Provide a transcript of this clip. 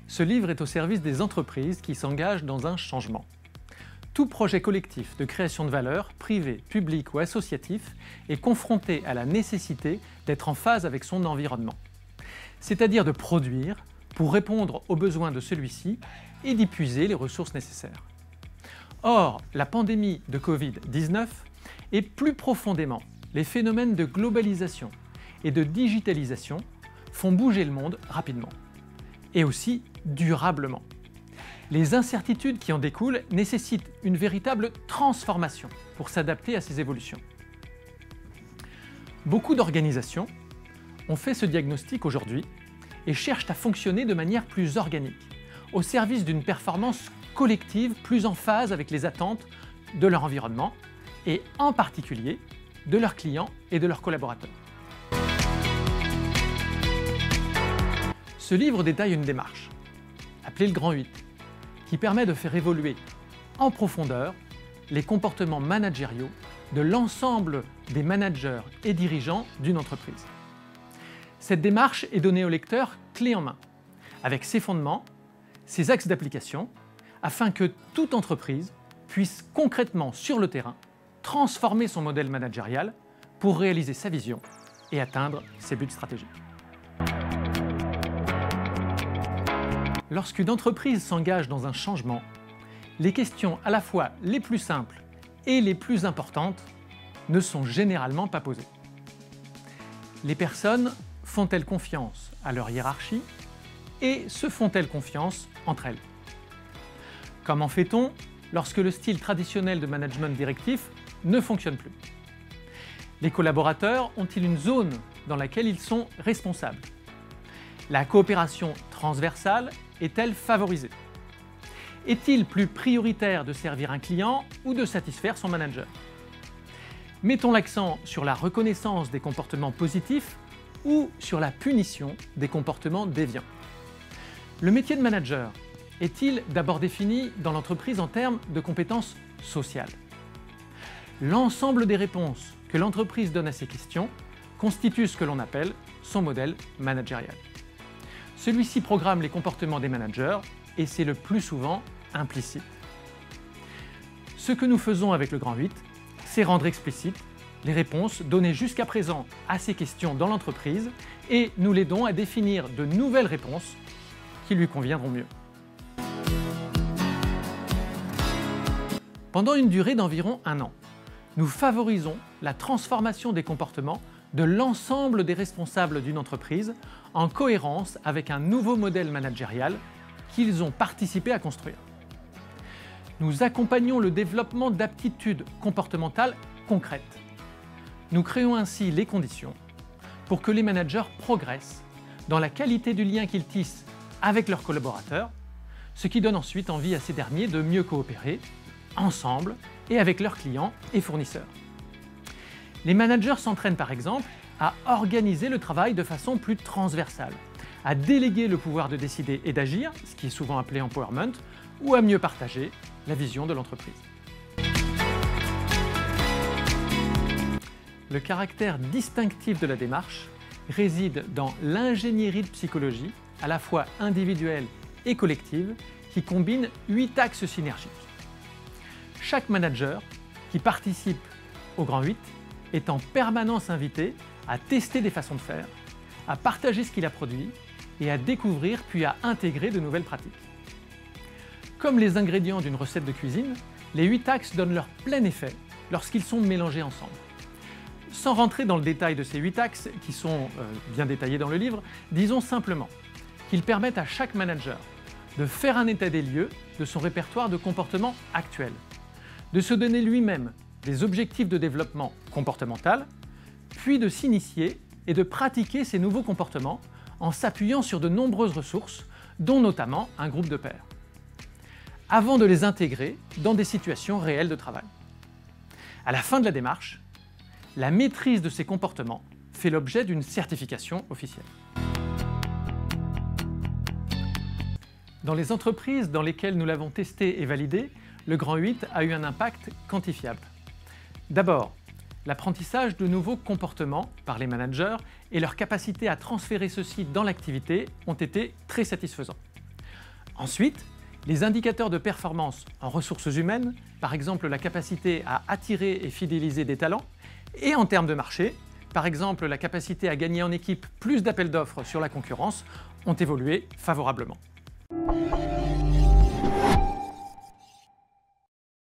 Ce livre est au service des entreprises qui s'engagent dans un changement. Tout projet collectif de création de valeur, privé, public ou associatif, est confronté à la nécessité d'être en phase avec son environnement. C'est-à-dire de produire pour répondre aux besoins de celui-ci et d'y puiser les ressources nécessaires. Or, la pandémie de Covid-19 et plus profondément les phénomènes de globalisation et de digitalisation font bouger le monde rapidement et aussi durablement. Les incertitudes qui en découlent nécessitent une véritable transformation pour s'adapter à ces évolutions. Beaucoup d'organisations ont fait ce diagnostic aujourd'hui et cherchent à fonctionner de manière plus organique, au service d'une performance collective plus en phase avec les attentes de leur environnement et en particulier de leurs clients et de leurs collaborateurs. Ce livre détaille une démarche, appelée le Grand 8, qui permet de faire évoluer en profondeur les comportements managériaux de l'ensemble des managers et dirigeants d'une entreprise. Cette démarche est donnée au lecteur clé en main, avec ses fondements, ses axes d'application, afin que toute entreprise puisse concrètement sur le terrain transformer son modèle managérial pour réaliser sa vision et atteindre ses buts stratégiques. Lorsqu'une entreprise s'engage dans un changement, les questions à la fois les plus simples et les plus importantes ne sont généralement pas posées. Les personnes font-elles confiance à leur hiérarchie et se font-elles confiance entre elles? Comment fait-on lorsque le style traditionnel de management directif ne fonctionne plus? Les collaborateurs ont-ils une zone dans laquelle ils sont responsables? La coopération transversale est-elle favorisée? Est-il plus prioritaire de servir un client ou de satisfaire son manager? Mettons l'accent sur la reconnaissance des comportements positifs ou sur la punition des comportements déviants. Le métier de manager est-il d'abord défini dans l'entreprise en termes de compétences sociales? L'ensemble des réponses que l'entreprise donne à ces questions constitue ce que l'on appelle son modèle managérial. Celui-ci programme les comportements des managers et c'est le plus souvent implicite. Ce que nous faisons avec le Grand 8, c'est rendre explicite les réponses données jusqu'à présent à ces questions dans l'entreprise et nous l'aidons à définir de nouvelles réponses qui lui conviendront mieux. Pendant une durée d'environ 1 an, nous favorisons la transformation des comportements de l'ensemble des responsables d'une entreprise en cohérence avec un nouveau modèle managérial qu'ils ont participé à construire. Nous accompagnons le développement d'aptitudes comportementales concrètes. Nous créons ainsi les conditions pour que les managers progressent dans la qualité du lien qu'ils tissent avec leurs collaborateurs, ce qui donne ensuite envie à ces derniers de mieux coopérer ensemble et avec leurs clients et fournisseurs. Les managers s'entraînent par exemple à organiser le travail de façon plus transversale, à déléguer le pouvoir de décider et d'agir, ce qui est souvent appelé empowerment, ou à mieux partager la vision de l'entreprise. Le caractère distinctif de la démarche réside dans l'ingénierie de psychologie, à la fois individuelle et collective, qui combine 8 axes synergiques. Chaque manager qui participe au Grand 8 est en permanence invité à tester des façons de faire, à partager ce qu'il a produit et à découvrir puis à intégrer de nouvelles pratiques. Comme les ingrédients d'une recette de cuisine, les 8 axes donnent leur plein effet lorsqu'ils sont mélangés ensemble. Sans rentrer dans le détail de ces 8 axes, qui sont bien détaillés dans le livre, disons simplement qu'ils permettent à chaque manager de faire un état des lieux de son répertoire de comportements actuel, de se donner lui-même des objectifs de développement comportemental, puis de s'initier et de pratiquer ces nouveaux comportements en s'appuyant sur de nombreuses ressources, dont notamment un groupe de pairs, avant de les intégrer dans des situations réelles de travail. À la fin de la démarche, la maîtrise de ces comportements fait l'objet d'une certification officielle. Dans les entreprises dans lesquelles nous l'avons testé et validé, le grand 8 a eu un impact quantifiable. D'abord, l'apprentissage de nouveaux comportements par les managers et leur capacité à transférer ceux-ci dans l'activité ont été très satisfaisants. Ensuite, les indicateurs de performance en ressources humaines, par exemple la capacité à attirer et fidéliser des talents, et en termes de marché, par exemple la capacité à gagner en équipe plus d'appels d'offres sur la concurrence, ont évolué favorablement.